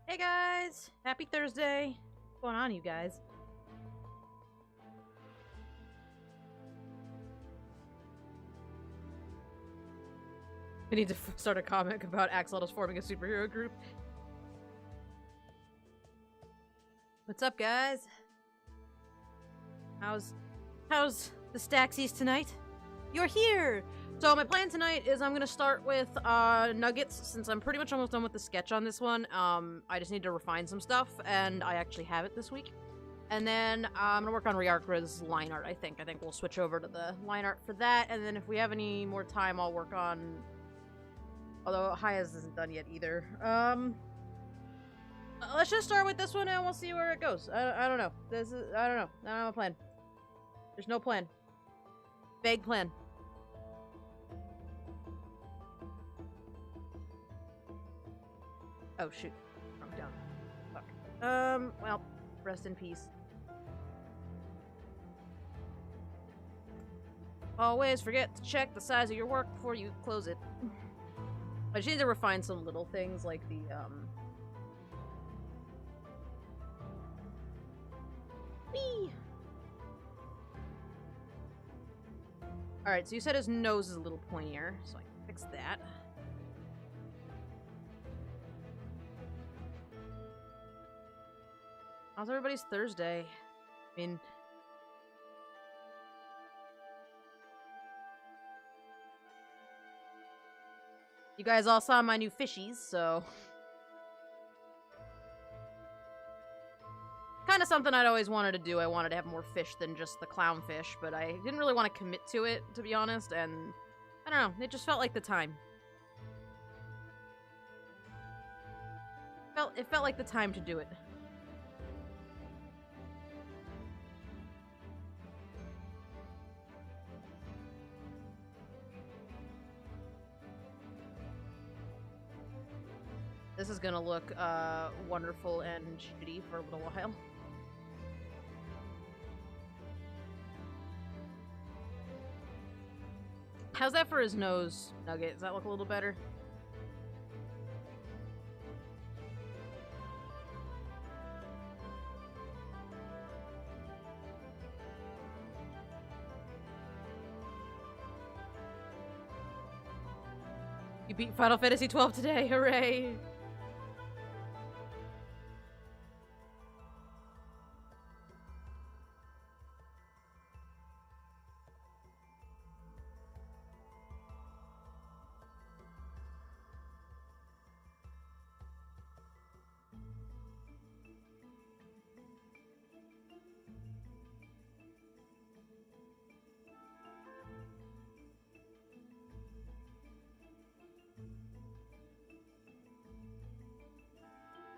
Hey guys! Happy Thursday! What's going on, you guys? We need to start a comic about Axolotls forming a superhero group. What's up, guys? How's the Staxies tonight? You're here! So my plan tonight is I'm gonna start with Nuggets, since I'm pretty much almost done with the sketch on this one. I just need to refine some stuff, and I actually have it this week. And then I'm gonna work on Riarkra's line art, I think. I think we'll switch over to the line art for that, and then if we have any more time, I'll work on... Although Haya's isn't done yet either. Let's just start with this one and we'll see where it goes. I don't know. I don't know. I don't have a plan. There's no plan. Vague plan. Oh, shoot. Wrong down. Fuck. Well, rest in peace. Always forget to check the size of your work before you close it. I just need to refine some little things like the, Whee! Alright, so you said his nose is a little pointier, so I can fix that. How's everybody's Thursday? I mean... You guys all saw my new fishies, so... Kind of something I'd always wanted to do. I wanted to have more fish than just the clownfish, but I didn't really want to commit to it, to be honest, and... I don't know, it just felt like the time. It felt like the time to do it. This is gonna look wonderful and shitty for a little while. How's that for his nose, Nugget? Does that look a little better? You beat Final Fantasy XII today, hooray!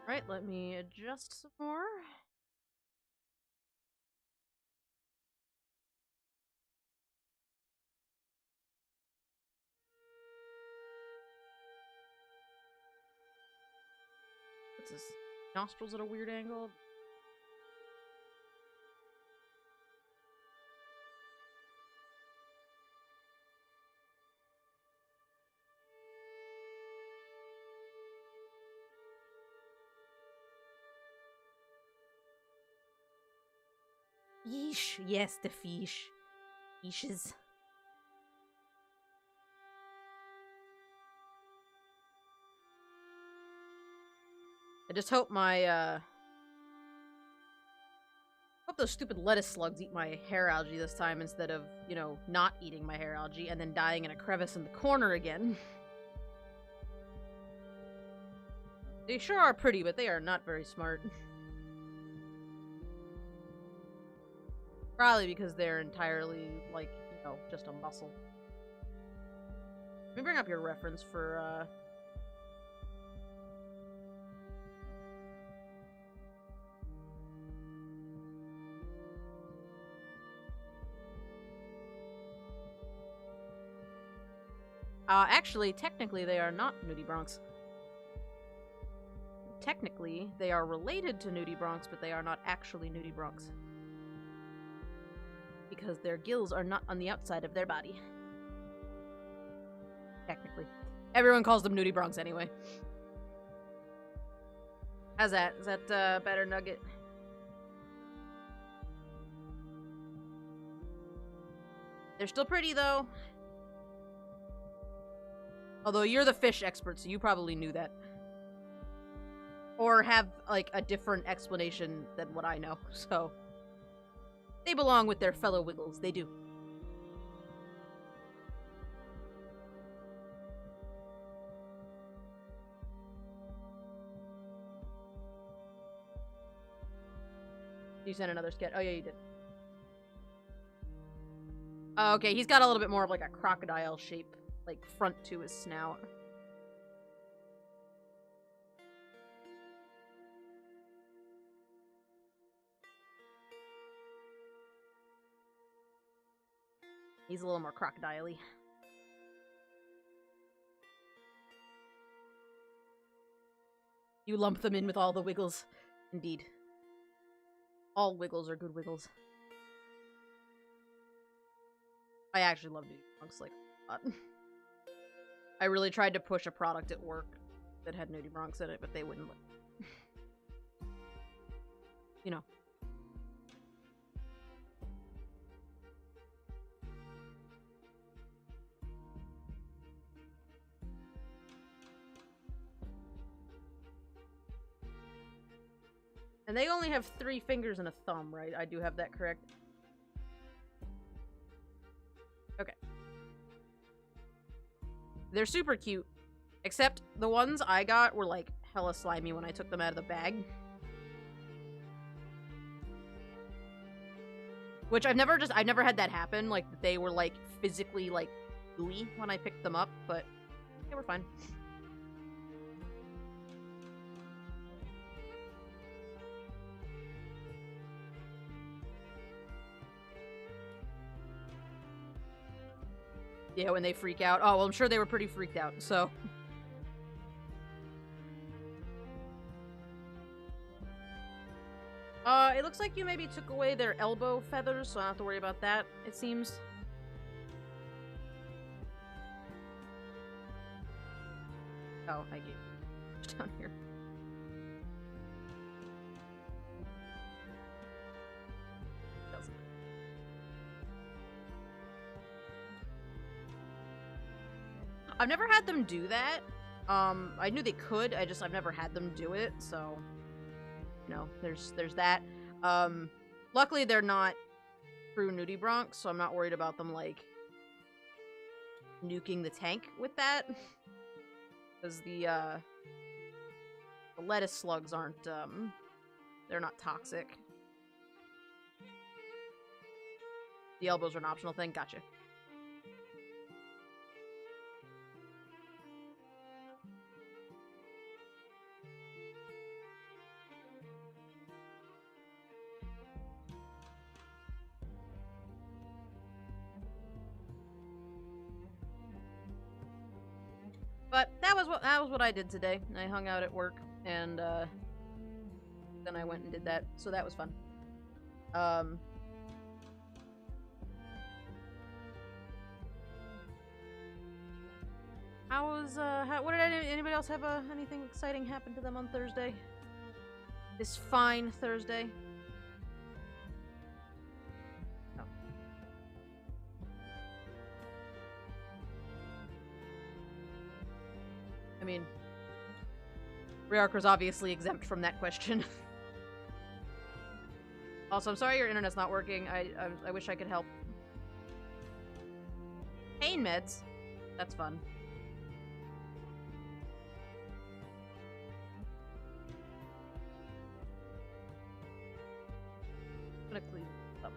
Right, let me adjust some more. What's his nostrils at a weird angle? Yeesh, yes, the fish. Fishes. I just hope my, hope those stupid lettuce slugs eat my hair algae this time instead of, you know, not eating my hair algae and then dying in a crevice in the corner again. They sure are pretty, but they are not very smart. Probably because they're entirely, like, you know, just a muscle. Let me bring up your reference for, actually, technically, they are not nudibranchs. Technically, they are related to nudibranchs, but they are not actually nudibranchs. Because their gills are not on the outside of their body. Technically. Everyone calls them nudibranchs anyway. How's that? Is that better, Nugget? They're still pretty, though. Although you're the fish expert, so you probably knew that. Or have, like, a different explanation than what I know, so... They belong with their fellow Wiggles. They do. You sent another sketch. Oh, yeah, you did. Oh, okay, he's got a little bit more of, like, a crocodile shape. Like, front to his snout. He's a little more crocodile-y. You lump them in with all the Wiggles. Indeed. All Wiggles are good Wiggles. I actually love Nudie Bronx, like, a lot. I really tried to push a product at work that had Nudie Bronx in it, but they wouldn't let me. You know. And they only have 3 fingers and a thumb, right? I do have that correct. Okay. They're super cute. Except the ones I got were, like, hella slimy when I took them out of the bag. Which I've never had that happen. Like, they were, like, physically, like, gooey when I picked them up, but they were fine. Yeah, when they freak out. Oh, well, I'm sure they were pretty freaked out, so... it looks like you maybe took away their elbow feathers, so I don't have to worry about that, it seems. Oh, I gave it down here. I've never had them do that. I knew they could, I've never had them do it, so... You know, there's that. Luckily they're not true Nudie Bronx, so I'm not worried about them, like, nuking the tank with that. Because the lettuce slugs aren't, they're not toxic. The elbows are an optional thing, gotcha. But that was what I did today. I hung out at work, and then I went and did that, so that was fun. What did anybody else have anything exciting happen to them on Thursday? This fine Thursday. Oh. I mean, Rayarker's obviously exempt from that question. Also, I'm sorry your internet's not working. I wish I could help. Pain meds? That's fun. I'm gonna clean up.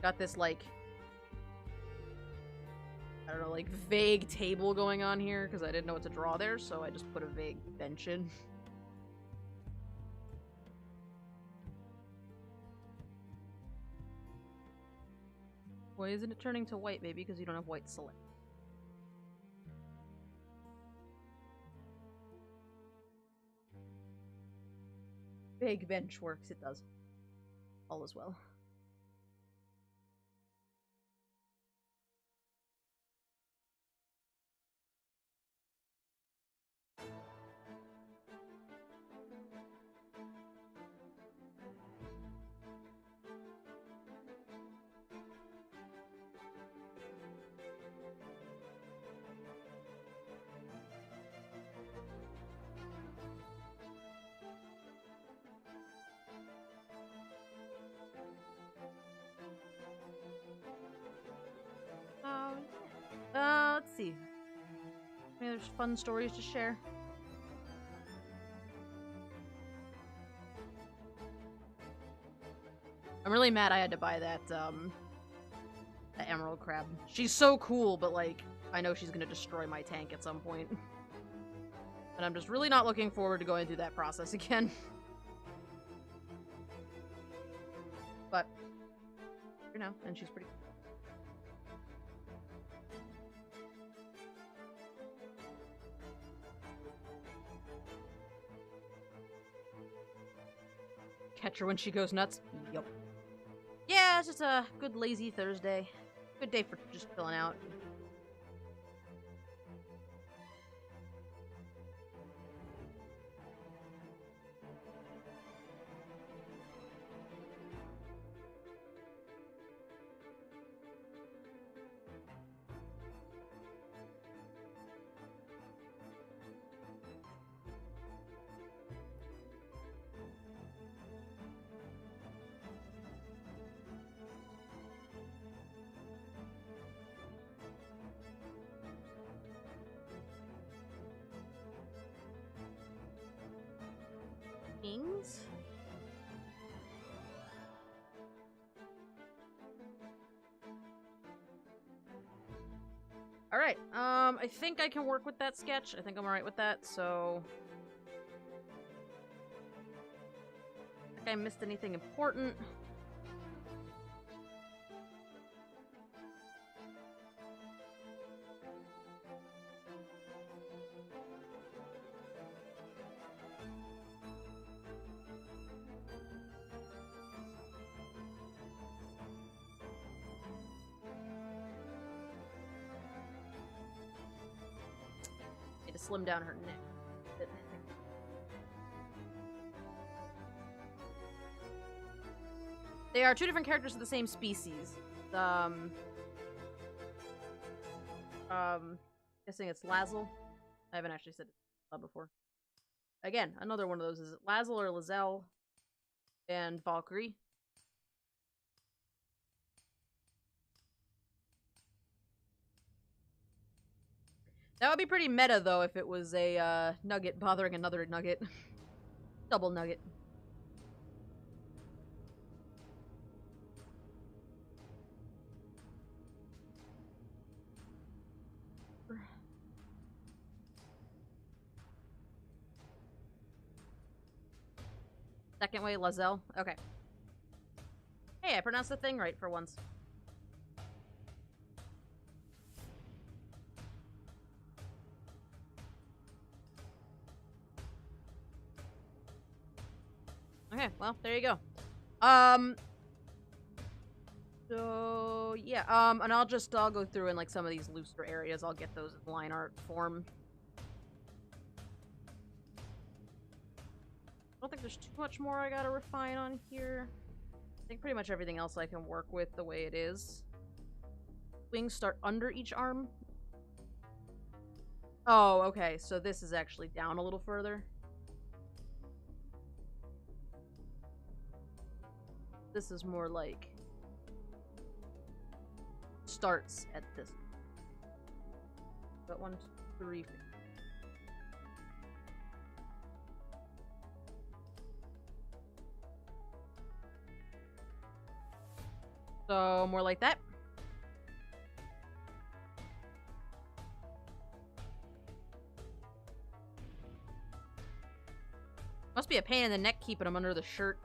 Got this, like, I don't know, like, vague table going on here, because I didn't know what to draw there, so I just put a vague bench in. Why isn't it turning to white, maybe? Because you don't have white select. Vague bench works, it does. all is well. Let's see. Maybe there's fun stories to share. I'm really mad I had to buy that, the emerald crab. She's so cool, but, like, I know she's gonna destroy my tank at some point. And I'm just really not looking forward to going through that process again. But, you know, and she's pretty cool. Catch her when she goes nuts. Yup. Yeah, it's just a good lazy Thursday. Good day for just chilling out. Kings? Alright, I think I can work with that sketch. I think I'm alright with that, so... I think I missed anything important. Need to slim down her neck. They are two different characters of the same species. Guessing it's Lotl. I haven't actually said it before. Again, another one of those. Is it Lotl or Lizelle? And Valkyrie. That would be pretty meta, though, if it was a nugget bothering another nugget. Double nugget. Second way, Lizelle. Okay. Hey, I pronounced the thing right for once. Okay, well, there you go. So, yeah, and I'll go through in, like, some of these looser areas. I'll get those in line art form. I don't think there's too much more I gotta refine on here. I think pretty much everything else I can work with the way it is. Wings start under each arm. Oh, okay, so this is actually down a little further. This is more like... starts at this. But 1, 2, 3... So, more like that. Must be a pain in the neck keeping them under the shirt.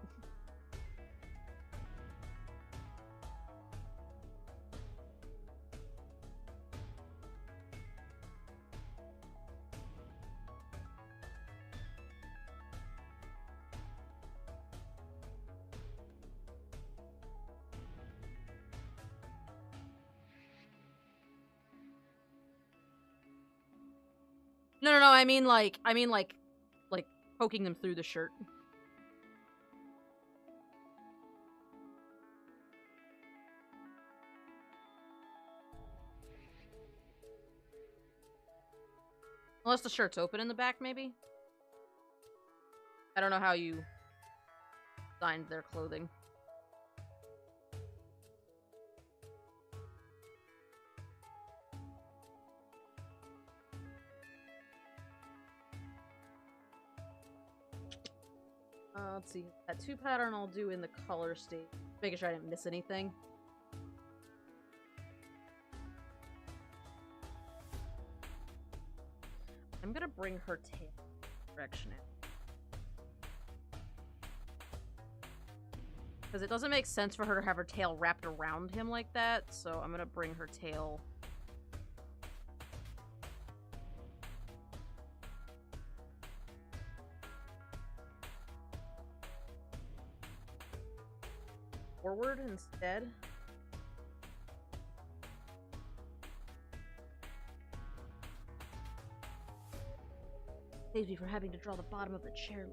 No, I mean like poking them through the shirt. Unless the shirt's open in the back, maybe? I don't know how you designed their clothing. Let's see. Tattoo pattern I'll do in the color state. Making sure I didn't miss anything. I'm gonna bring her tail direction in. Because it doesn't make sense for her to have her tail wrapped around him like that, so I'm gonna bring her tail forward instead. Saves me from having to draw the bottom of the chair.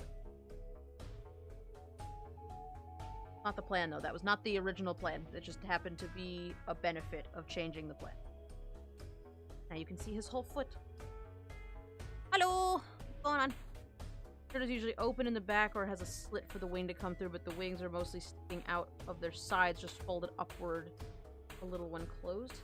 Not the plan, though. That was not the original plan. It just happened to be a benefit of changing the plan. Now you can see his whole foot. Hello! What's going on? Shirt is usually open in the back or has a slit for the wing to come through, but the wings are mostly sticking out of their sides, just folded upward a little when closed.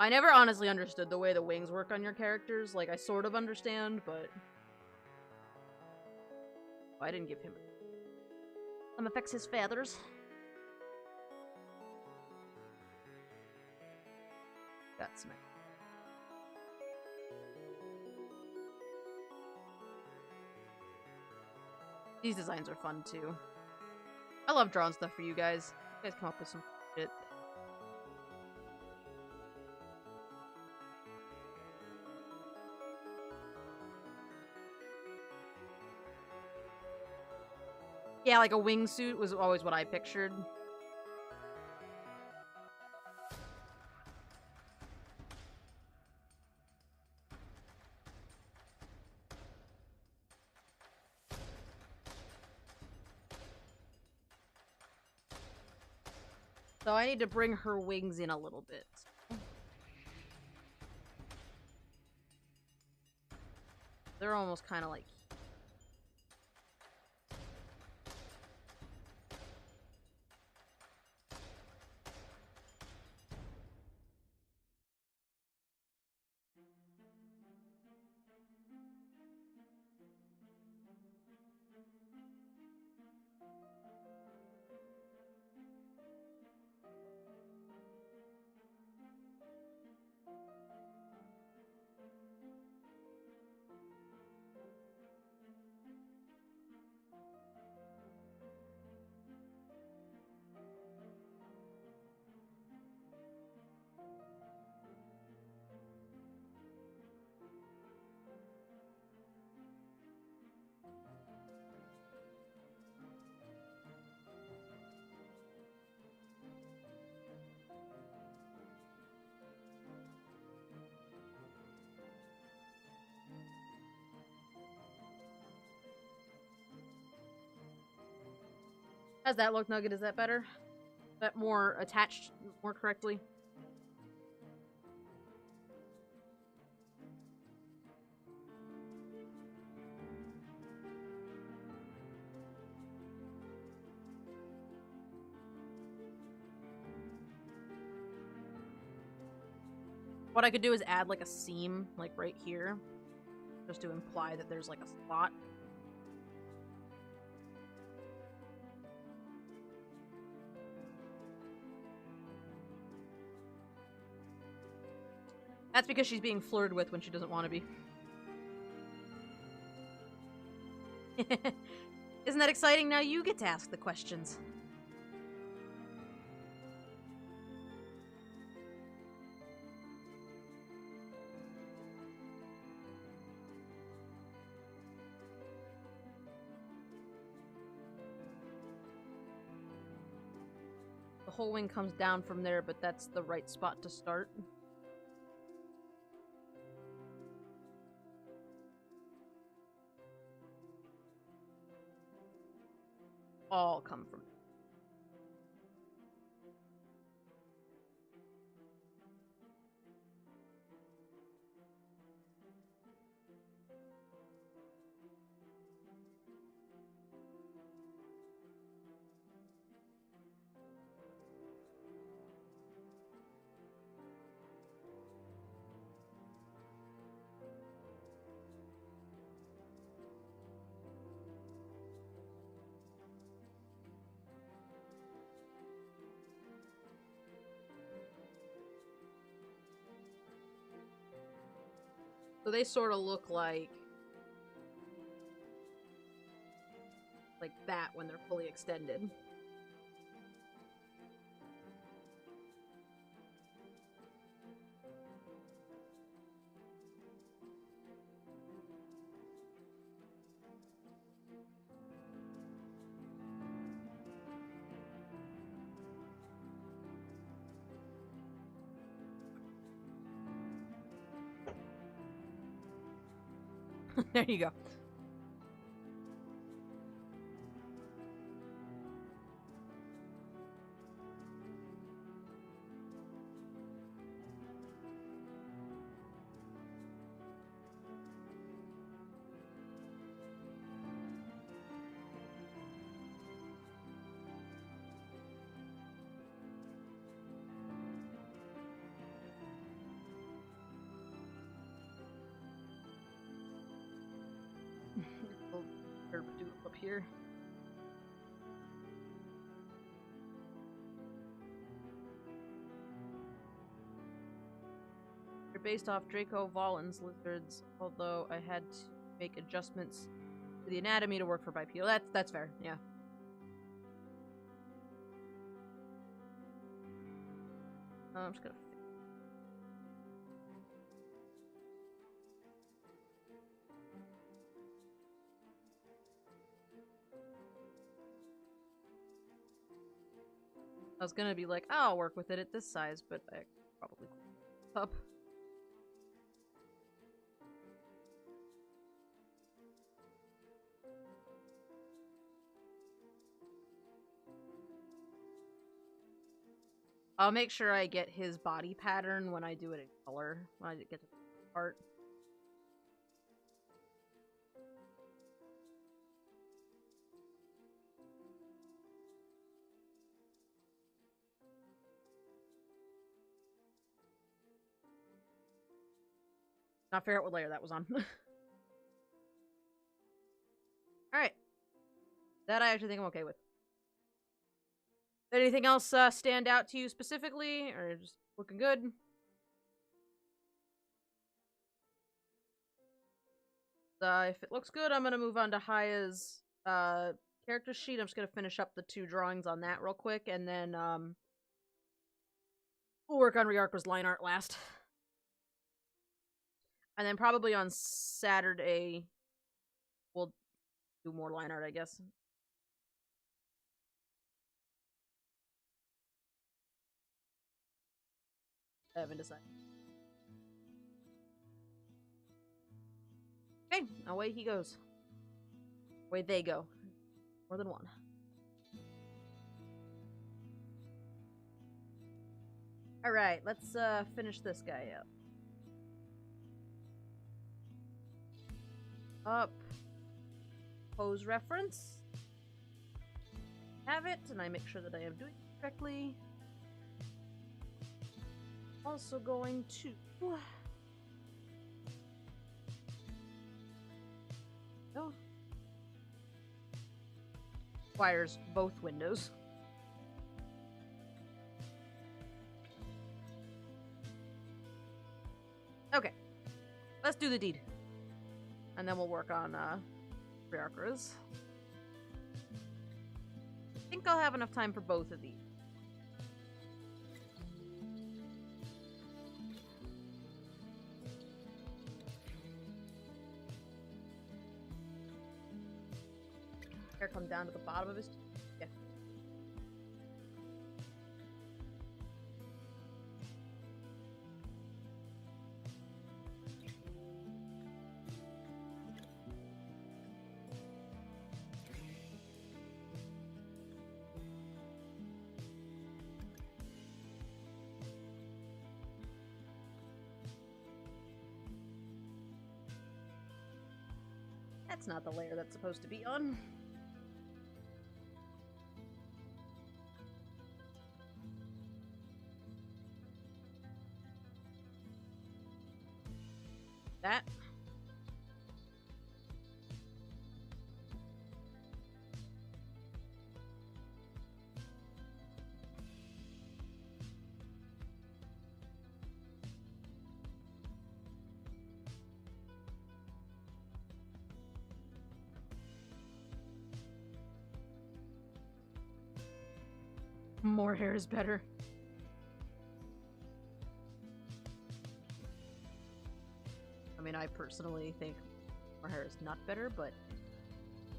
I never honestly understood the way the wings work on your characters. Like, I sort of understand, but I didn't give him some affects his feathers. That's nice. These designs are fun too. I love drawing stuff for you guys. You guys come up with some shit. Yeah, like a wingsuit was always what I pictured. So I need to bring her wings in a little bit. They're almost kind of like... How's that look, Nugget? Is that better? Is that more attached more correctly? What I could do is add like a seam, like right here, just to imply that there's like a slot. That's because she's being flirted with when she doesn't want to be. Isn't that exciting? Now you get to ask the questions. whole wing comes down from there, but that's the right spot to start. All come from. So they sort of look like that when they're fully extended. There you go. We'll do it up here. They're based off Draco Volan's lizards, although I had to make adjustments to the anatomy to work for bipedal. That's fair, yeah. I'm just gonna. I was gonna be like, oh, I'll work with it at this size, but I probably up. I'll make sure I get his body pattern when I do it in color, when I get to the part. Not figure out what layer that was on. Alright. That I actually think I'm okay with. Anything else stand out to you specifically, or just looking good? If it looks good, I'm gonna move on to Haya's character sheet. I'm just gonna finish up the 2 drawings on that real quick, and then we'll work on Ryarka's line art last. And then probably on Saturday, we'll do more line art, I guess. I haven't decided. Okay, away he goes. Away they go. More than one. Alright, let's finish this guy up. Up. Pose reference. Have it, and I make sure that I am doing it correctly. Also going to... Oh. Requires both windows. Okay. Let's do the deed. And then we'll work on Ryarka's. I think I'll have enough time for both of these. Hair come down to the bottom of his... Yeah. That's not the layer that's supposed to be on. That. More hair is better. I mean, I personally think more hair is not better, but,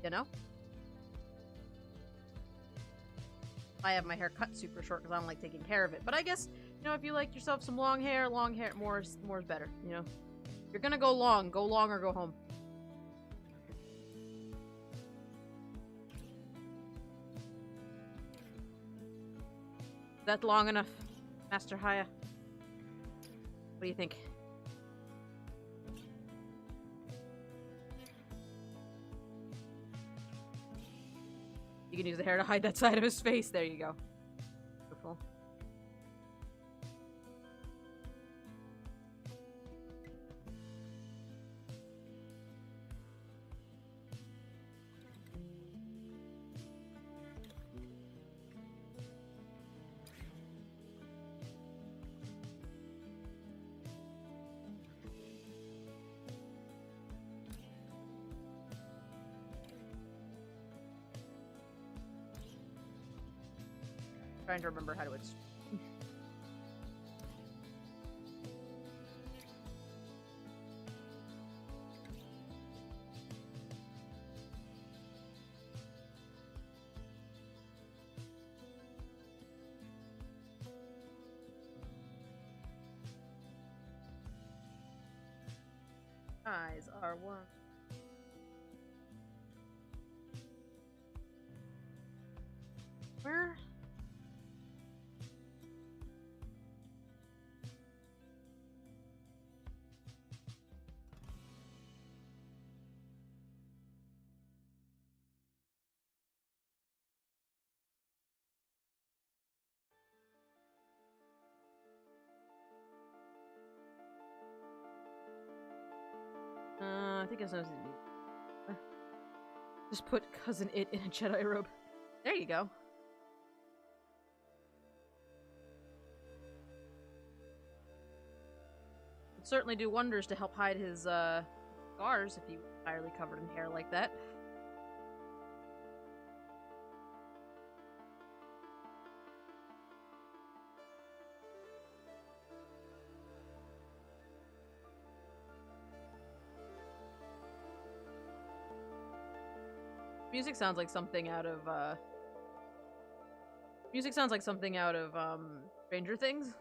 you know? I have my hair cut super short because I don't like taking care of it. But I guess, you know, if you like yourself some long hair, more is better, you know? If you're gonna go long or go home. Is that long enough, Master Haya? What do you think? You can use the hair to hide that side of his face. There you go. Beautiful. Trying to remember how to eyes are one. Where? I think it's supposed to be. Just put Cousin It in a Jedi robe. There you go. Would certainly do wonders to help hide his scars if he was entirely covered in hair like that. Music sounds like something out of Stranger Things.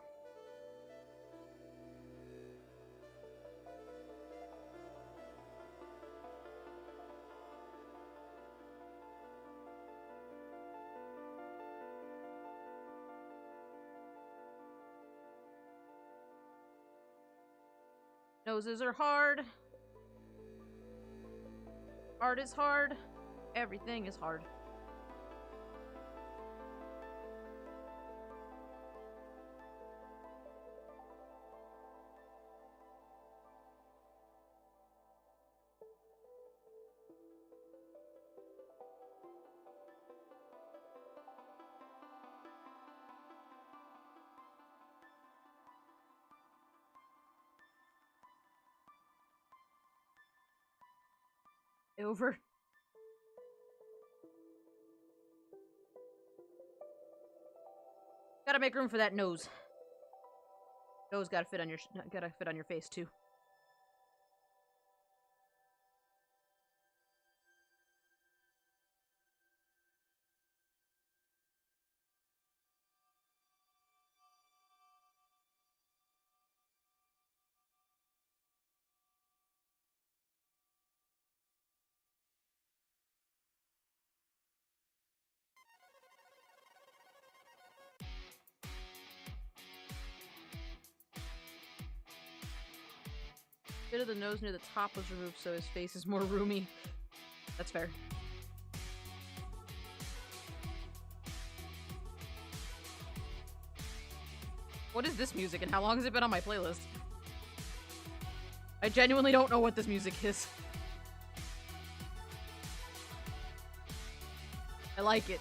Noses are hard. Art is hard. Everything is hard. Over. Gotta make room for that nose. Nose gotta fit on your face too. Bit of the nose near the top was removed so his face is more roomy. That's fair. What is this music and how long has it been on my playlist? I genuinely don't know what this music is. I like it.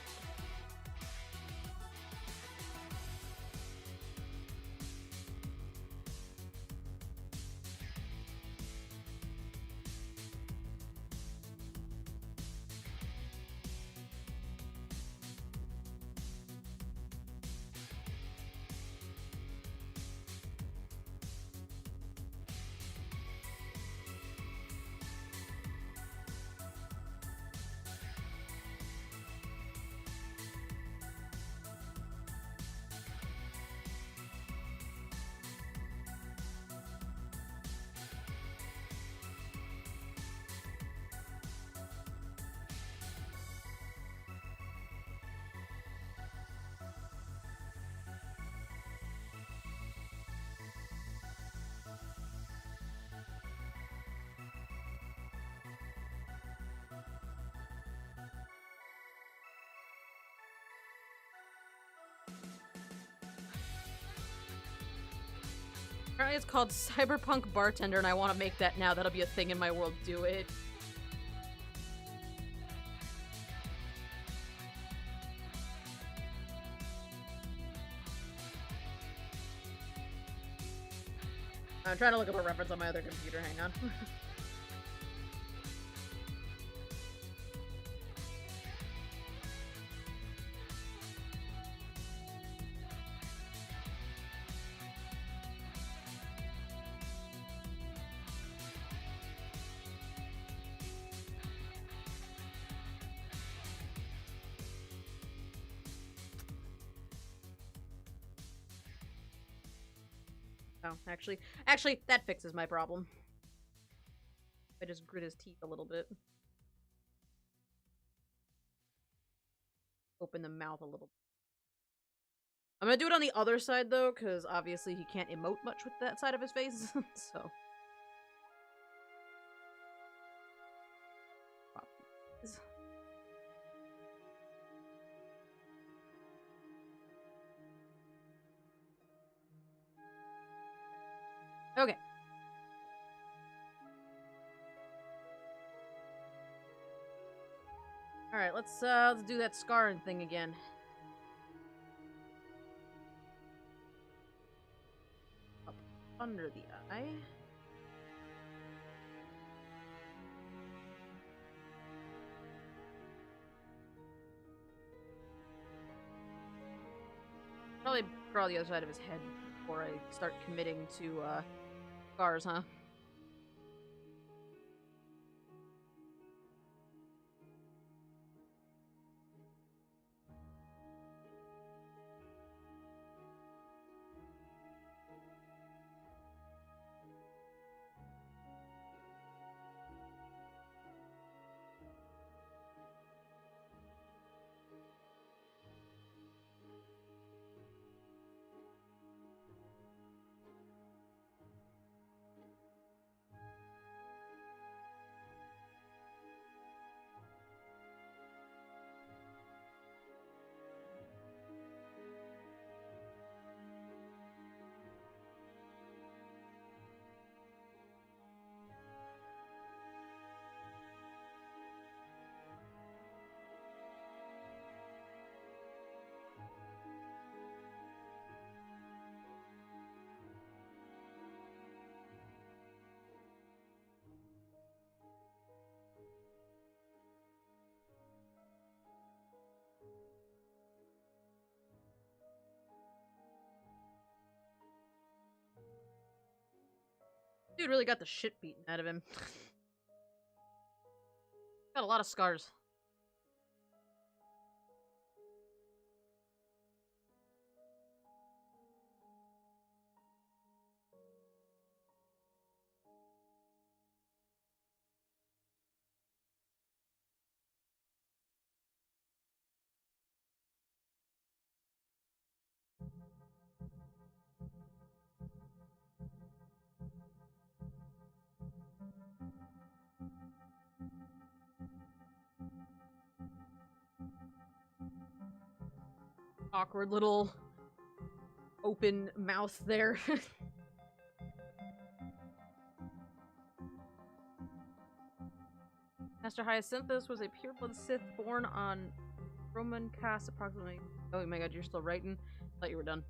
Apparently it's called Cyberpunk Bartender, and I want to make that now. That'll be a thing in my world. Do it. I'm trying to look up a reference on my other computer. Hang on. Oh, actually, that fixes my problem. I just grit his teeth a little bit. Open the mouth a little. I'm gonna do it on the other side, though, because obviously he can't emote much with that side of his face, so. Okay. Alright, let's do that scarring thing again. Up under the eye. Probably draw the other side of his head before I start committing to, scars, huh? Dude really got the shit beaten out of him. Got a lot of scars. awkward little open mouth there. Master Hyacinthus was a pureblood Sith born on Roman Cass approximately... Oh my god, you're still writing? I thought you were done.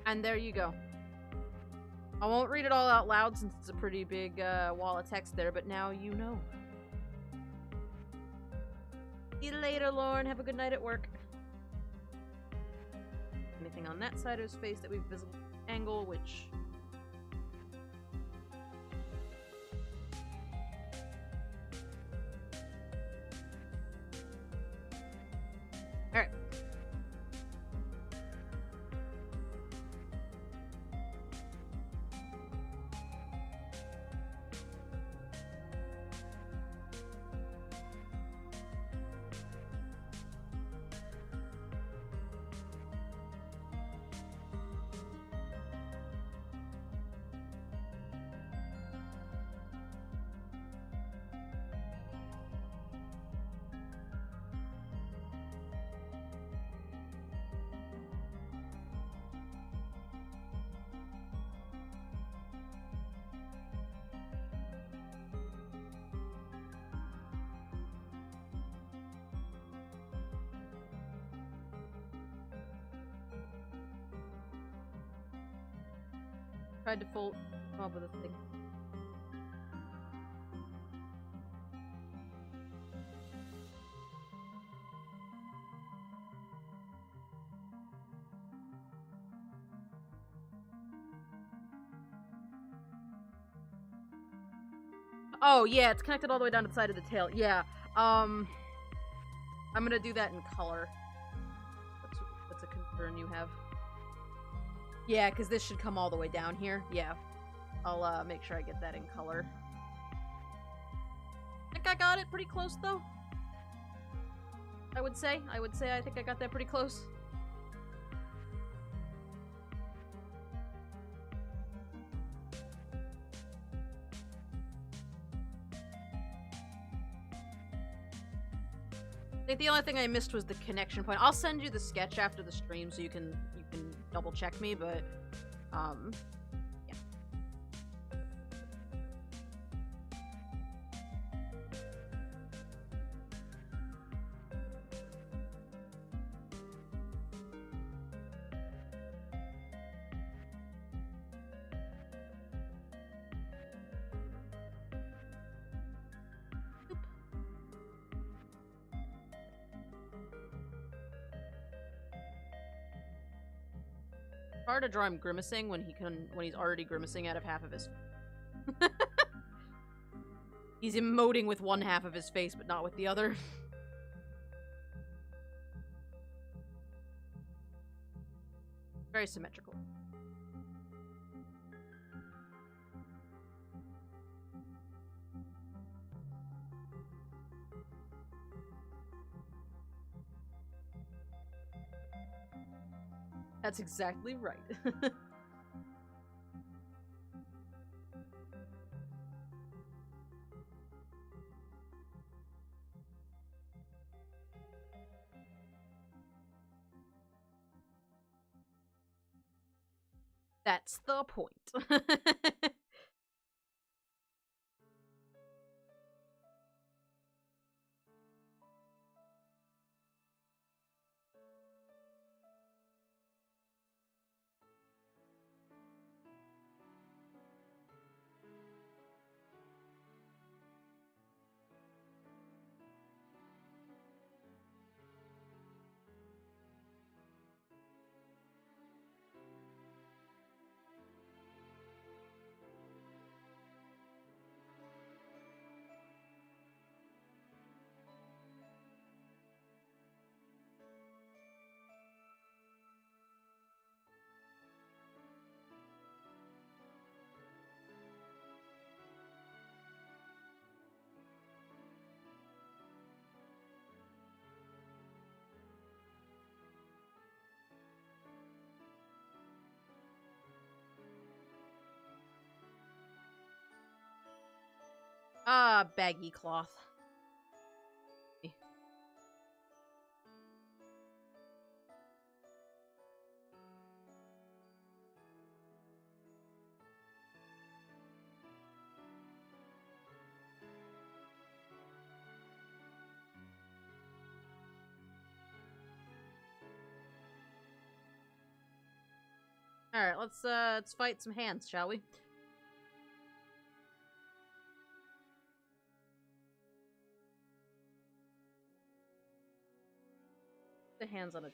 And there you go. I won't read it all out loud since it's a pretty big wall of text there, but now you know. See you later, Lauren. Have a good night at work. Anything on that side of his face that we've visible angle, which... Alright. Tried to come up with a thing. Oh yeah, it's connected all the way down to the side of the tail. Yeah. I'm gonna do that in color. That's a concern you have. Yeah, because this should come all the way down here. Yeah. I'll make sure I get that in color. I think I got it pretty close, though. I would say I think I got that pretty close. I think the only thing I missed was the connection point. I'll send you the sketch after the stream so you can double check me, but yeah. Hard to draw him grimacing when he's already grimacing out of half of his. He's emoting with one half of his face, but not with the other. Very symmetrical. That's exactly right. That's the point. Baggy cloth. Alright, let's fight some hands, shall we? The hands on a...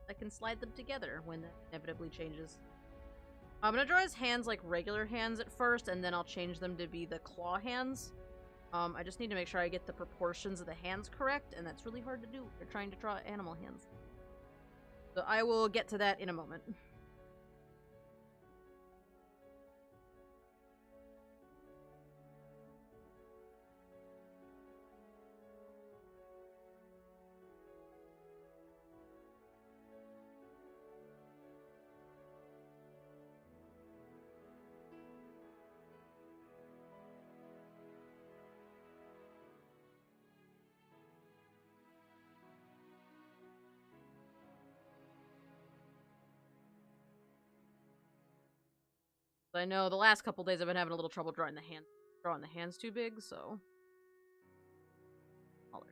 I can slide them together when that inevitably changes. I'm gonna draw his hands like regular hands at first, and then I'll change them to be the claw hands. I just need to make sure I get the proportions of the hands correct, and that's really hard to do. You're trying to draw animal hands. So I will get to that in a moment. I know the last couple days I've been having a little trouble drawing the hands too big, so... Smaller.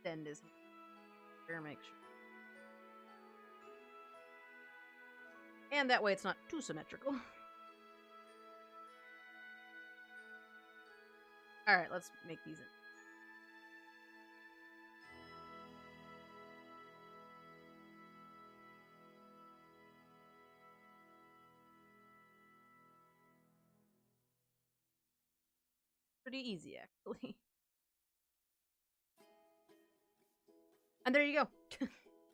Extend his hair, make sure. And that way it's not too symmetrical. Alright, let's make these in. Pretty easy, actually. And there you go.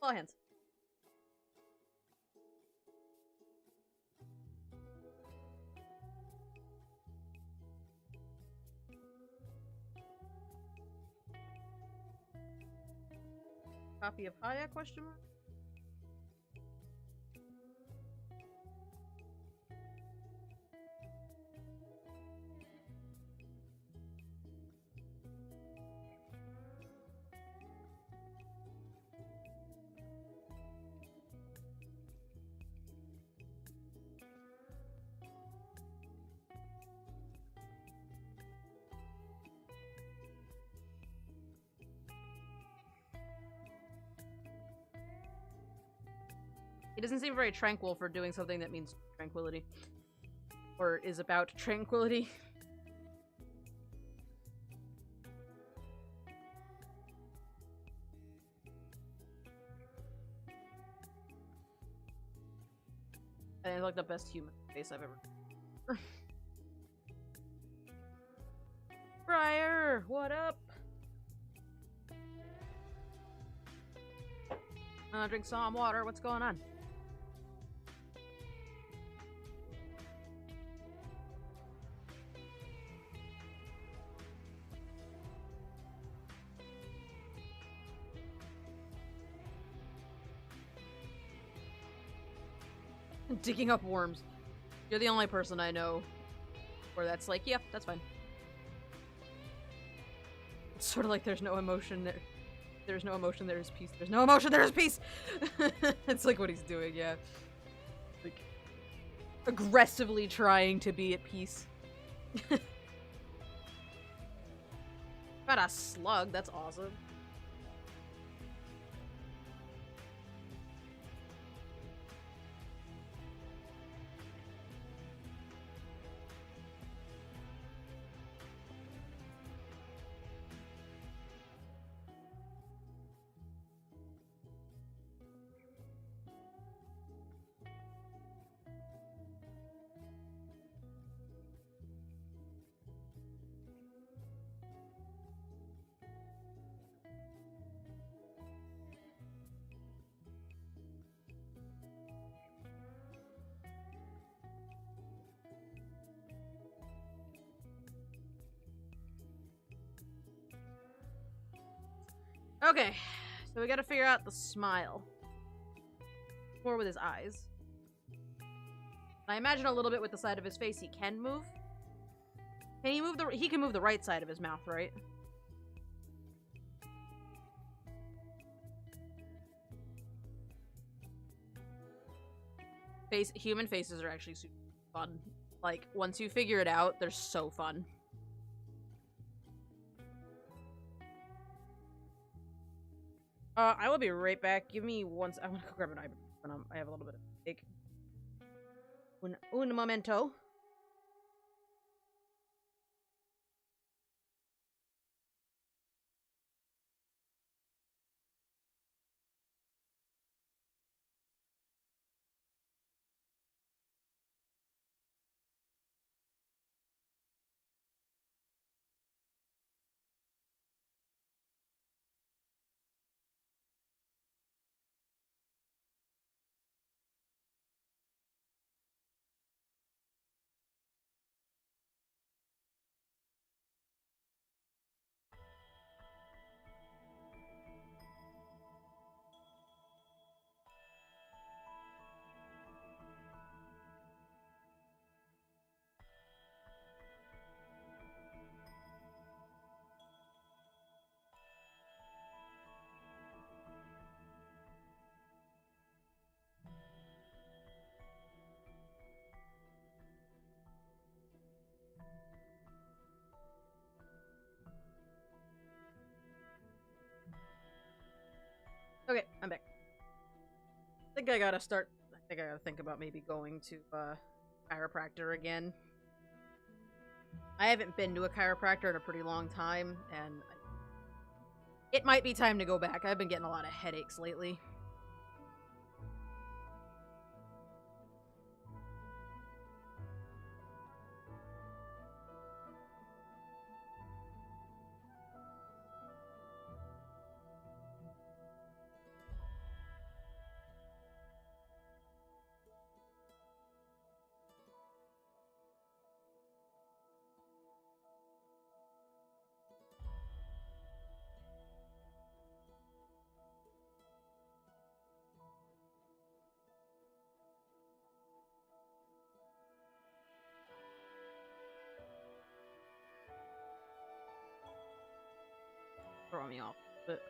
Claw hands. Copy of Haya, question mark? He doesn't seem very tranquil for doing something that means tranquility. Or is about tranquility. I think it's like the best human face I've ever... Briar! What up? Drink some water. What's going on? Digging up worms. You're the only person I know where that's like, yep, that's fine. It's sort of like there's no emotion there. There's no emotion, there is peace. There's no emotion, there is peace! It's like what he's doing, yeah. Like, aggressively trying to be at peace. Got a slug, that's awesome. Okay, so we gotta figure out the smile. More with his eyes. I imagine a little bit with the side of his face he can move. Can he move he can move the right side of his mouth, right? Human faces are actually super fun. Like, once you figure it out, they're so fun. I will be right back. Give me one. I want to go grab an ibuprofen. I have a little bit of ache. Un momento. Okay, I'm back. I think I gotta think about maybe going to chiropractor again. I haven't been to a chiropractor in a pretty long time, and it might be time to go back. I've been getting a lot of headaches lately. Throwing me off, but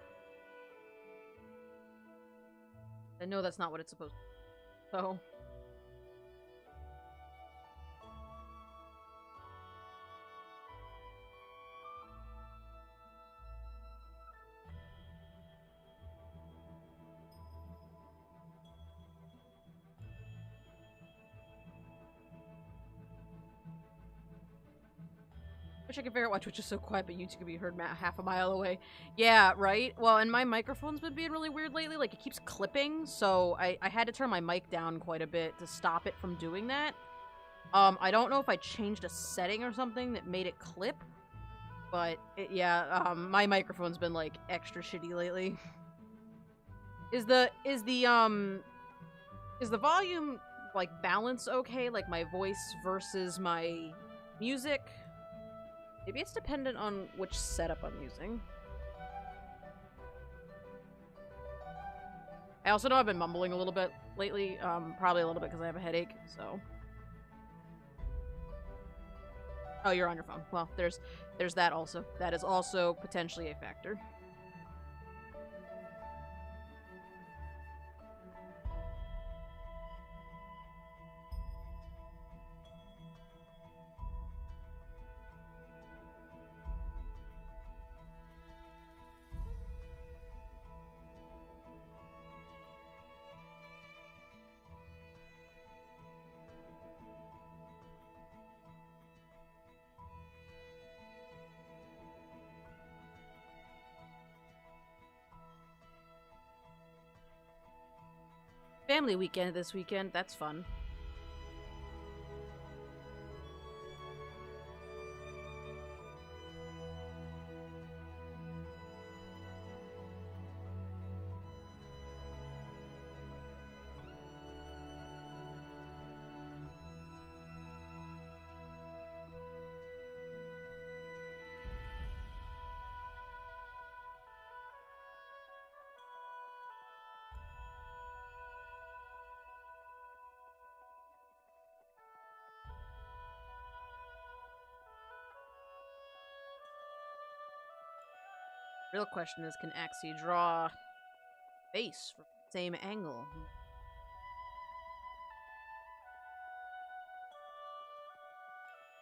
I know that's not what it's supposed to be. So wish I could figure out why Twitch is so quiet, but YouTube could be heard half a mile away. Yeah, right? Well, and my microphone's been being really weird lately. Like, it keeps clipping, so I had to turn my mic down quite a bit to stop it from doing that. I don't know if I changed a setting or something that made it clip, but my microphone's been, like, extra shitty lately. Is the volume, like, balance okay? Like, my voice versus my music? Maybe it's dependent on which setup I'm using. I also know I've been mumbling a little bit lately, probably a little bit because I have a headache, so. Oh, you're on your phone. Well, there's that also. That is also potentially a factor. Family weekend this weekend. That's fun. Real question is, can Axie draw face from the same angle?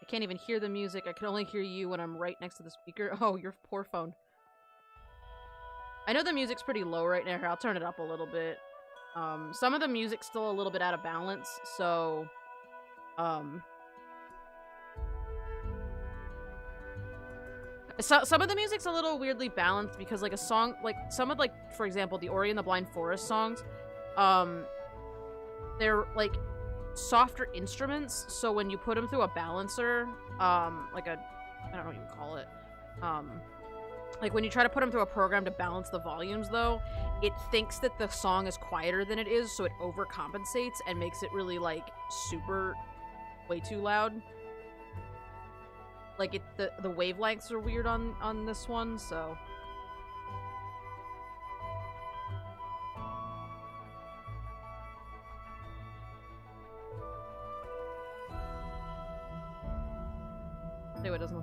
I can't even hear the music. I can only hear you when I'm right next to the speaker. Oh, your poor phone. I know the music's pretty low right now. Here, I'll turn it up a little bit. Some of the music's still a little bit out of balance, so... some of the music's a little weirdly balanced because, like, a song... Like, some of, like, for example, the Ori and the Blind Forest songs, they're, like, softer instruments, so when you put them through a balancer, like a... I don't know what you would call it. Like, when you try to put them through a program to balance the volumes, though, it thinks that the song is quieter than it is, so it overcompensates and makes it really, like, super... way too loud. Like, the wavelengths are weird on this one, so... Anyway, it doesn't...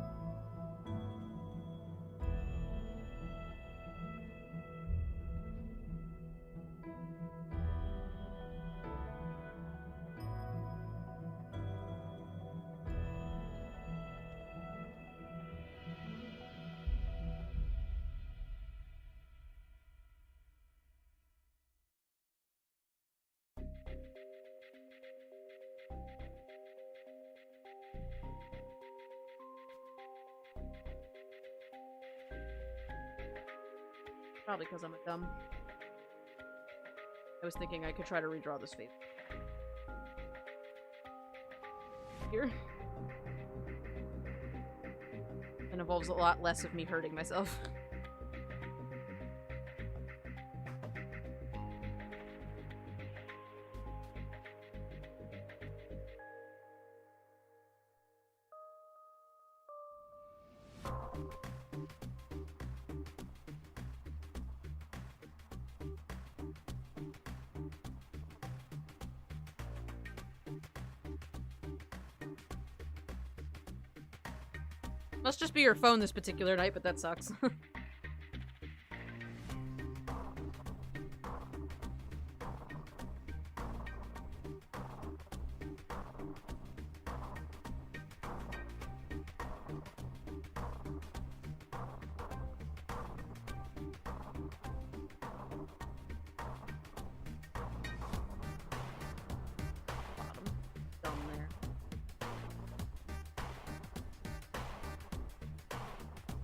Probably because I'm a dumb. I was thinking I could try to redraw this face. Here. It involves a lot less of me hurting myself. Must just be your phone this particular night, but that sucks.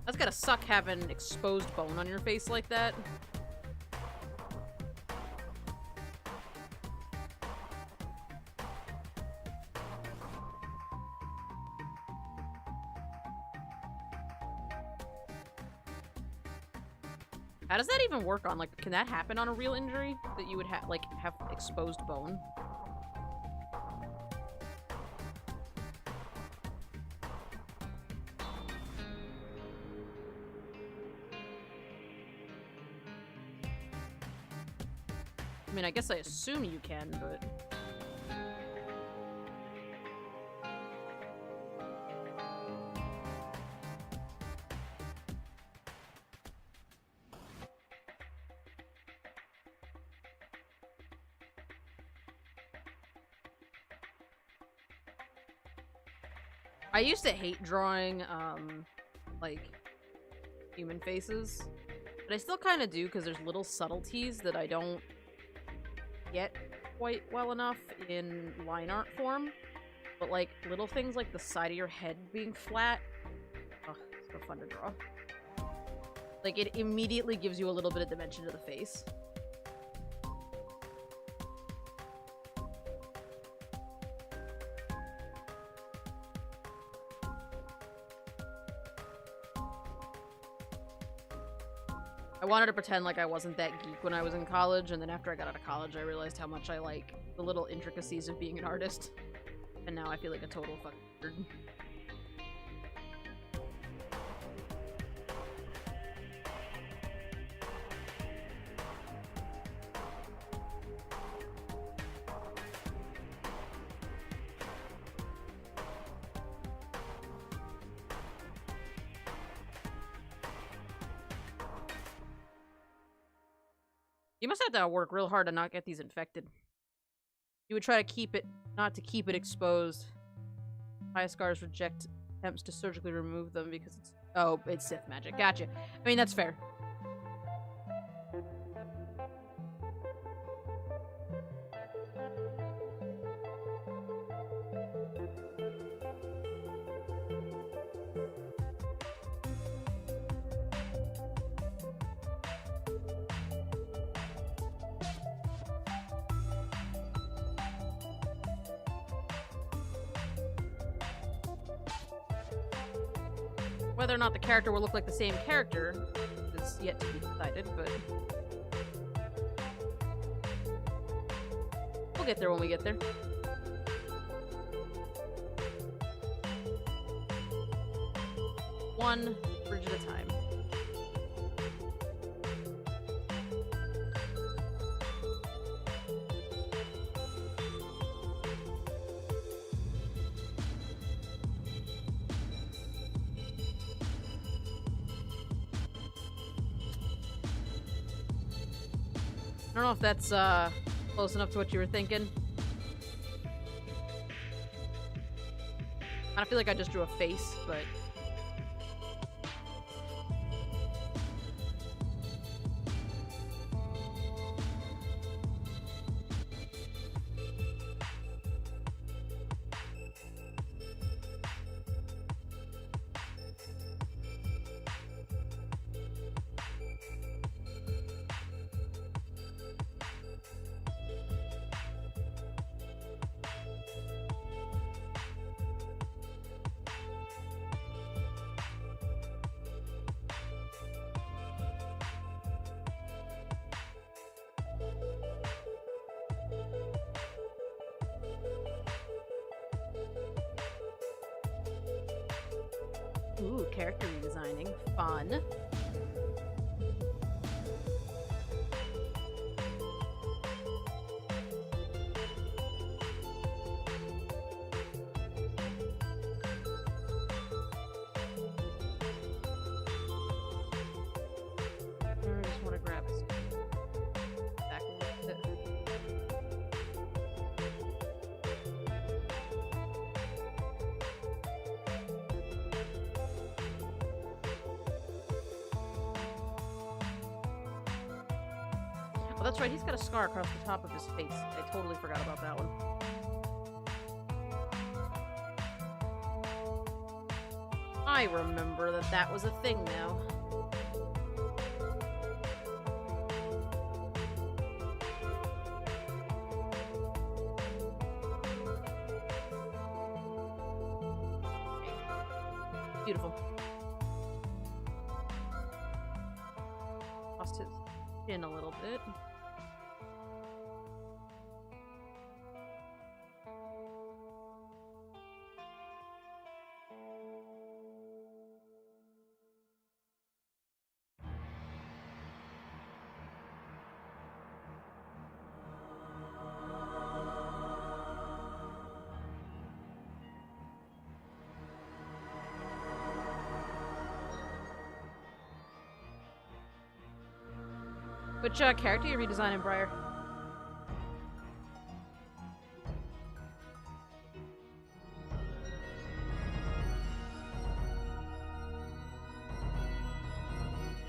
That's gotta suck having exposed bone on your face like that. How does that even work on, like, can that happen on a real injury? That you would have exposed bone? I mean, I guess I assume you can, but... I used to hate drawing, like, human faces. But I still kind of do, because there's little subtleties that I don't get quite well enough in line art form, but like little things like the side of your head being flat, oh, it's so fun to draw. Like, it immediately gives you a little bit of dimension to the face. I wanted to pretend like I wasn't that geek when I was in college, and then after I got out of college, I realized how much I like the little intricacies of being an artist. And now I feel like a total fucking nerd. You must have to work real hard to not get these infected. You would try to keep it, not to keep it exposed. Scars reject attempts to surgically remove them because it's... Oh, it's Sith magic. Gotcha. I mean, that's fair. Whether or not the character will look like the same character is yet to be decided, but we'll get there when we get there. One bridge at a time. I don't know if that's close enough to what you were thinking. I feel like I just drew a face, but... Ooh, character redesigning. Fun. I just want to grab this back a little bit. Oh, that's right, he's got a scar across the top of his face. I totally forgot about that one. I remember that that was a thing now. Beautiful. Lost his chin a little bit. Which character you redesigning, Briar?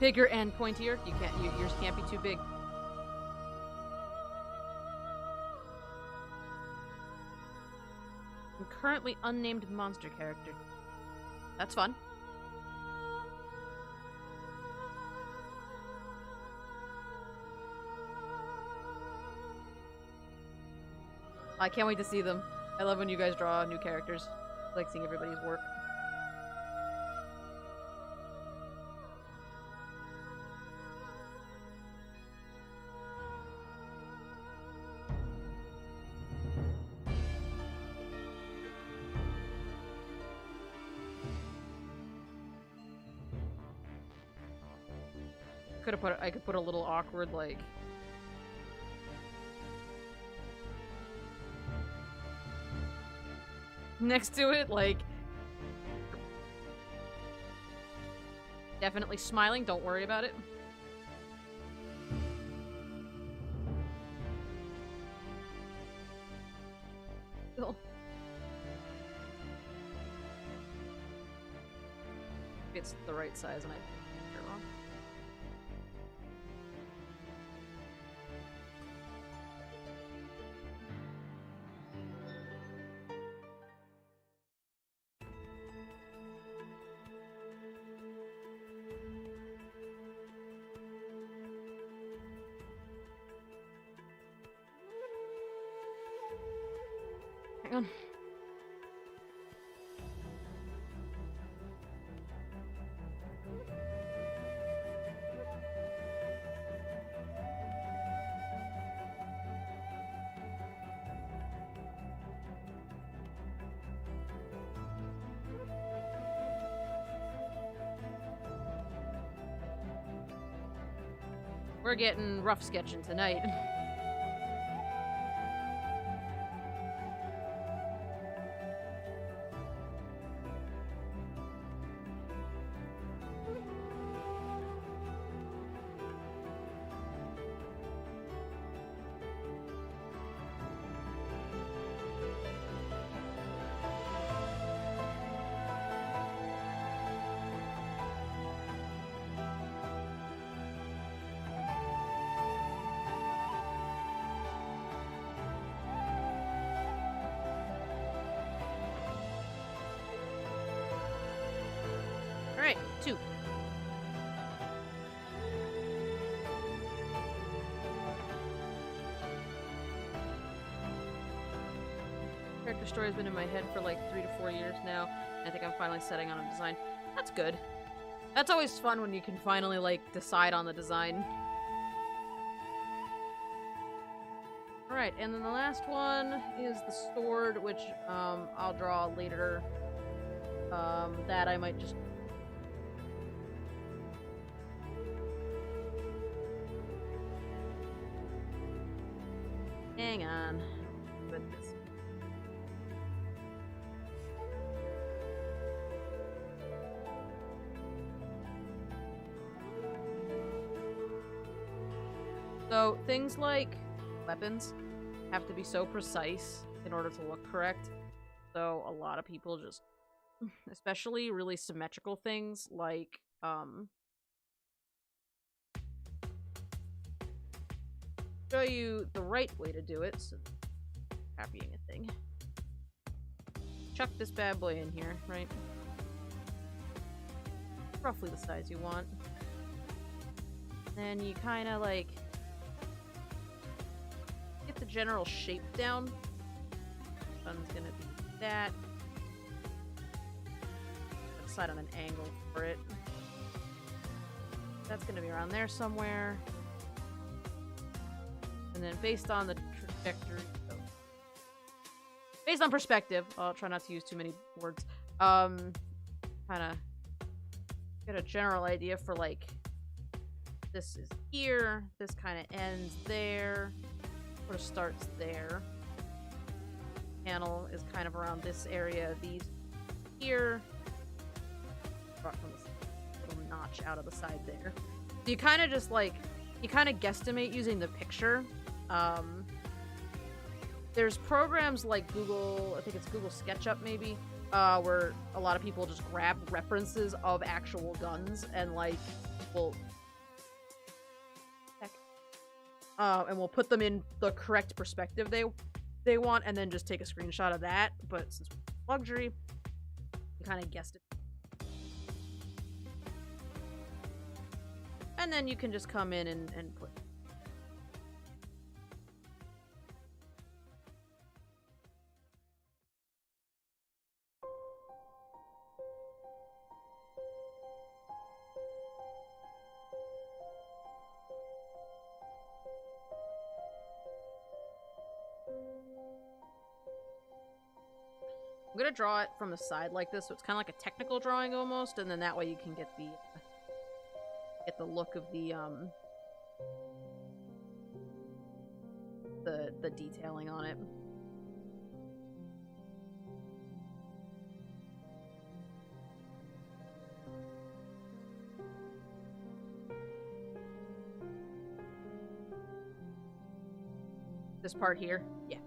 Bigger and pointier? You can't. Yours can't be too big. Currently unnamed monster character. That's fun. I can't wait to see them. I love when you guys draw new characters. I like seeing everybody's work. I could put a little awkward, like... next to it, like... definitely smiling, don't worry about it. Cool. It's the right size and I picked it wrong. Hang on. We're getting rough sketching tonight. Alright, 2. Character story has been in my head for like 3 to 4 years now. I think I'm finally setting on a design. That's good. That's always fun when you can finally, like, decide on the design. Alright, and then the last one is the sword, which, I'll draw later. That I might just... hang on. Put this. So, things like weapons have to be so precise in order to look correct. So, a lot of people just, especially really symmetrical things like, show you the right way to do it, so copying a thing. Chuck this bad boy in here, right? Roughly the size you want. Then you kind of like get the general shape down. Sun's gonna be that. Decide on an angle for it. That's gonna be around there somewhere. And then based on the trajectory, based on perspective, I'll try not to use too many words, kind of get a general idea for, like, this is here, this kind of ends there, or starts there. Panel is kind of around this area, these here, brought from this little notch out of the side there. So you kind of just, like, you kind of guesstimate using the picture. There's programs like Google, I think it's Google SketchUp maybe, where a lot of people just grab references of actual guns and, like, will and we'll put them in the correct perspective they want, and then just take a screenshot of that. But since we're luxury, you kind of guessed it. And then you can just come in and put. I'm gonna draw it from the side like this, so it's kind of like a technical drawing almost, and then that way you can get the get the look of the detailing on it. This part here? Yeah.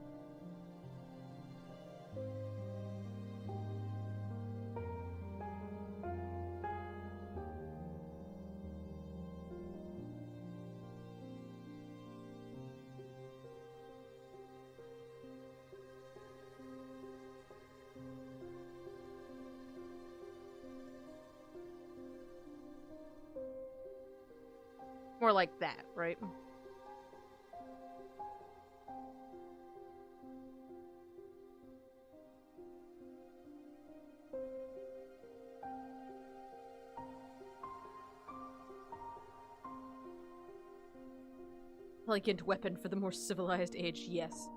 More like that, right? Elegant weapon for the more civilized age, yes.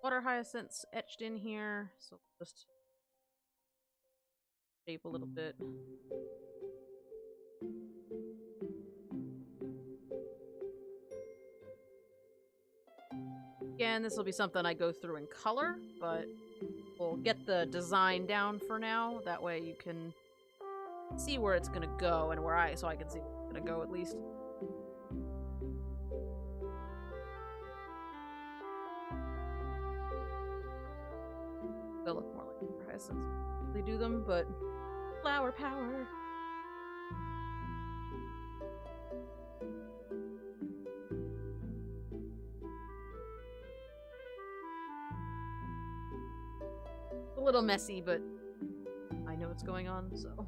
Water hyacinths etched in here, so just shape a little bit. Again, this will be something I go through in color, but we'll get the design down for now. That way you can see where it's gonna go and so I can see where it's gonna go at least. They'll look more like hyacinths. They do them, but flower power. A little messy, but I know what's going on, so.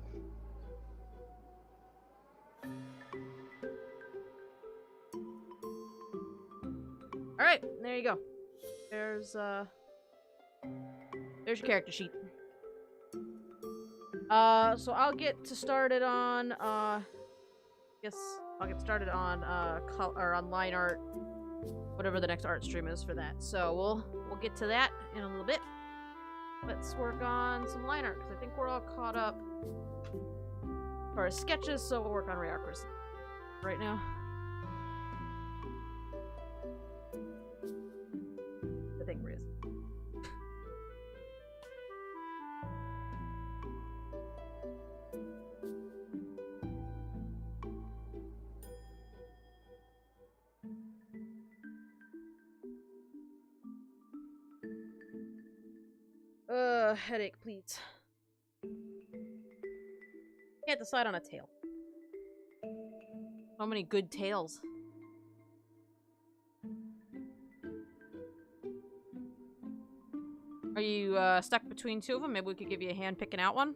Alright, there you go. There's your character sheet. So I'll get started on, guess I'll get started on, on line art, whatever the next art stream is for that. So we'll get to that in a little bit. Let's work on some line art, because I think we're all caught up as far as sketches, so we'll work on rearchers right now. I think Riz. Headache, please. Can't decide on a tail. So many good tails. Are you stuck between two of them? Maybe we could give you a hand picking out one.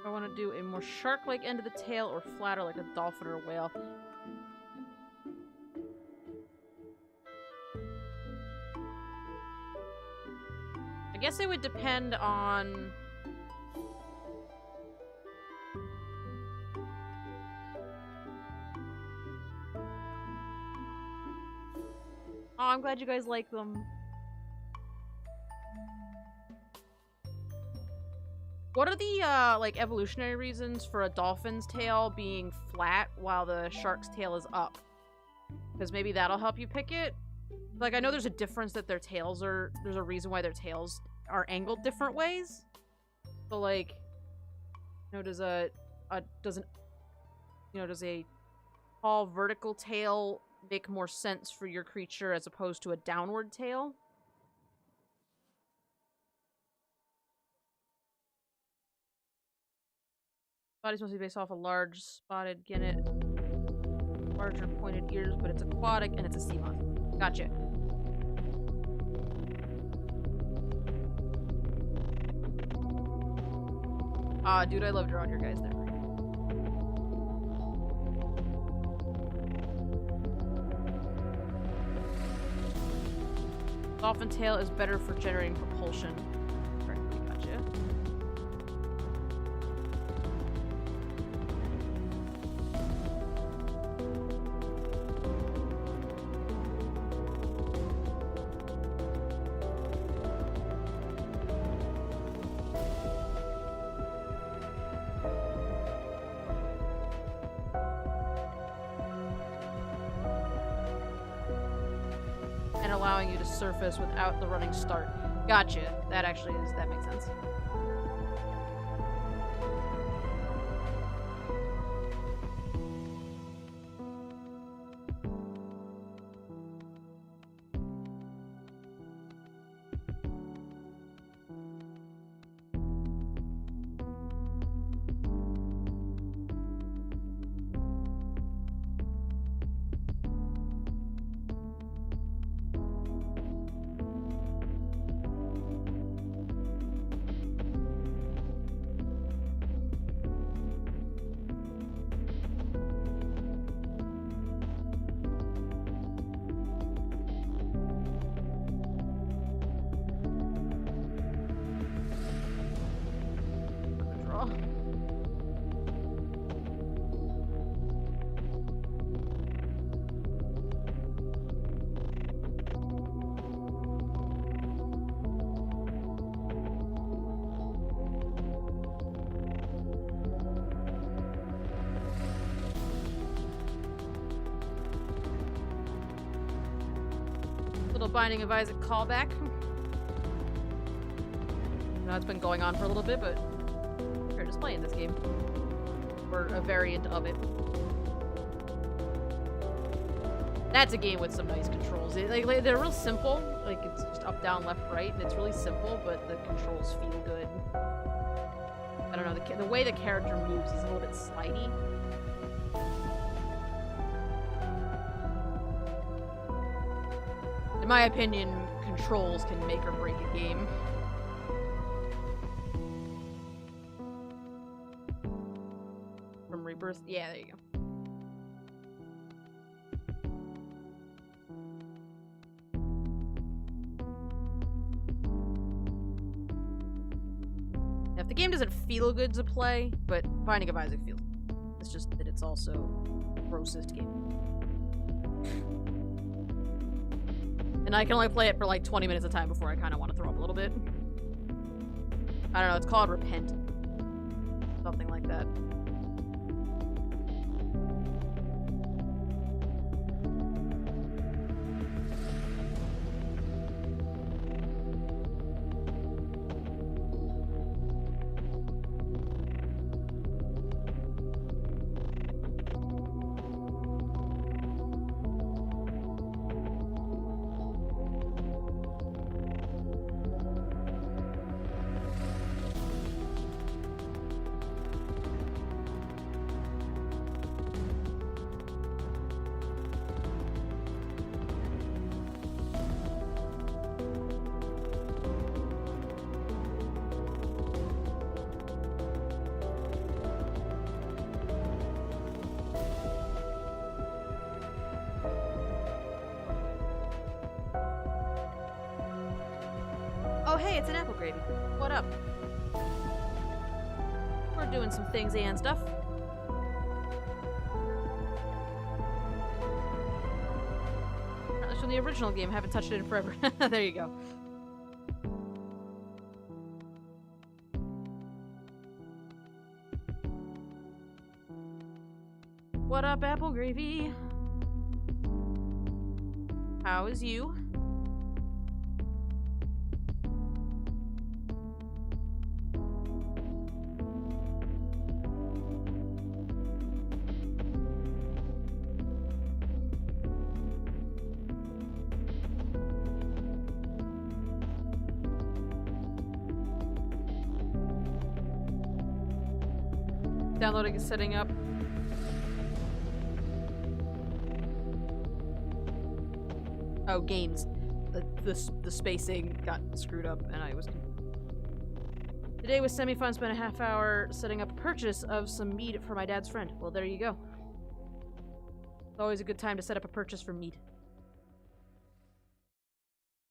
I want to do a more shark-like end of the tail or flatter like a dolphin or a whale. I guess it would depend on... Oh, I'm glad you guys like them. What are the, like, evolutionary reasons for a dolphin's tail being flat while the shark's tail is up? Because maybe that'll help you pick it. Like, I know there's a difference that their tails are... There's a reason why their tails are angled different ways. So, like... You know, does a tall vertical tail make more sense for your creature as opposed to a downward tail? Body's mostly based off a large spotted gannet. Larger pointed ears, but it's aquatic and it's a sea moth. Gotcha. Dude, I love drawing your guys' memory. Dolphin tail is better for generating propulsion. Correctly, gotcha. Allowing you to surface without the running start. Gotcha. That actually is, that makes sense. Binding of Isaac callback. I know it's been going on for a little bit, but we're just playing this game. Or a variant of it. That's a game with some nice controls. They're real simple. Like, it's just up, down, left, right, and it's really simple, but the controls feel good. I don't know, the way the character moves, he's a little bit slidey. In my opinion, controls can make or break a game. From Rebirth? Yeah, there you go. If the game doesn't feel good to play, but Binding of Isaac feels good. It's just that it's also the grossest game. And I can only play it for like 20 minutes at a time before I kind of want to throw up a little bit. I don't know, it's called Repent. Something like that. Oh, hey, it's an apple gravy. What up? We're doing some things and stuff. That's from the original game. Haven't touched it in forever. There you go. What up, apple gravy? How is you? Downloading and setting up. Oh, games. The spacing got screwed up and I was... Today was semi-fun. Spent a half hour setting up a purchase of some meat for my dad's friend. Well, there you go. It's always a good time to set up a purchase for meat.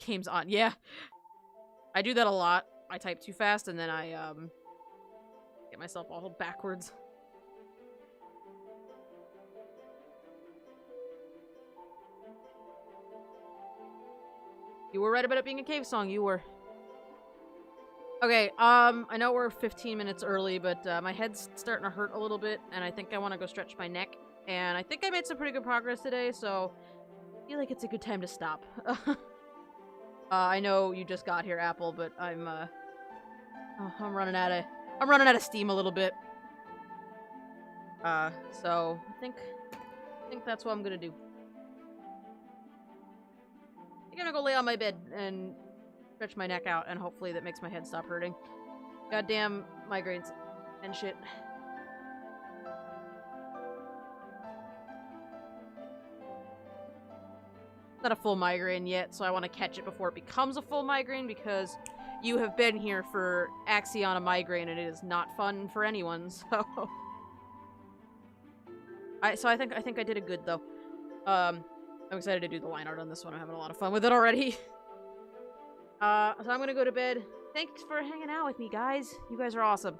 Game's on. Yeah. I do that a lot. I type too fast and then I, get myself all backwards. You were right about it being a cave song, you were. Okay, I know we're 15 minutes early, but my head's starting to hurt a little bit, and I think I want to go stretch my neck. And I think I made some pretty good progress today, so I feel like it's a good time to stop. I know you just got here, Apple, but I'm running out of steam a little bit. So I think that's what I'm gonna do. I'm gonna go lay on my bed and stretch my neck out, and hopefully that makes my head stop hurting. Goddamn migraines and shit. Not a full migraine yet, so I want to catch it before it becomes a full migraine, because you have been here for Axie on a migraine, and it is not fun for anyone, so... I think I did it good, though. I'm excited to do the line art on this one. I'm having a lot of fun with it already. So I'm gonna go to bed. Thanks for hanging out with me, guys. You guys are awesome.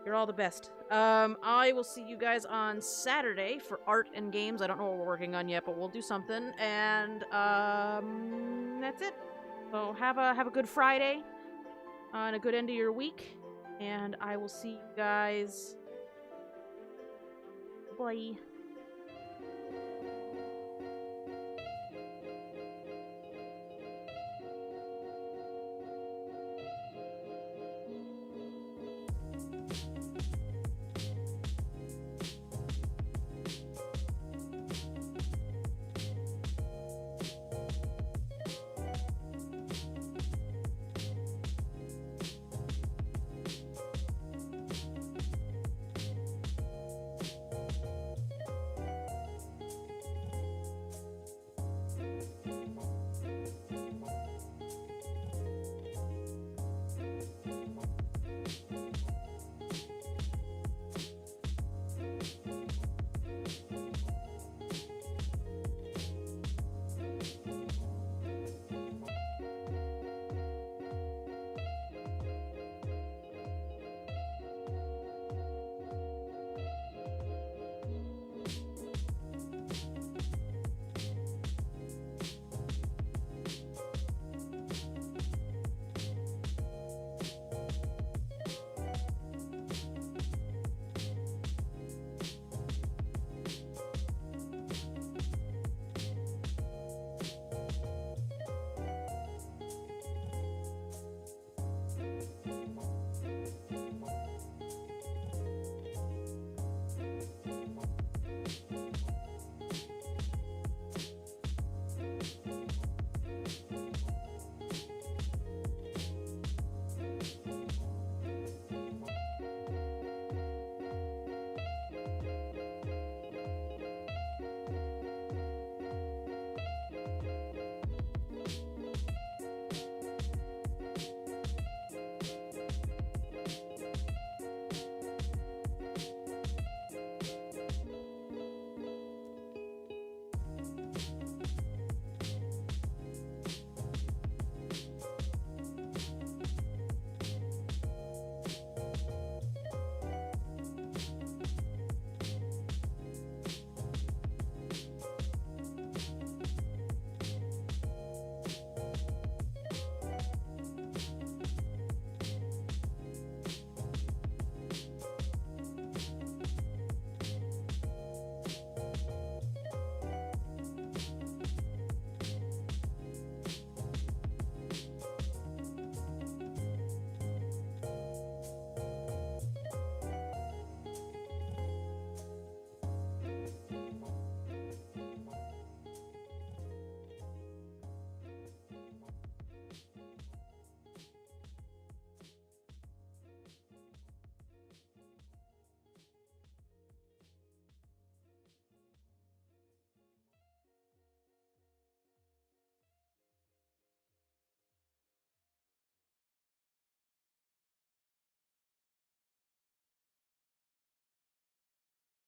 You're all the best. I will see you guys on Saturday for art and games. I don't know what we're working on yet, but we'll do something. And, that's it. So have a good Friday. And a good end of your week. And I will see you guys. Bye.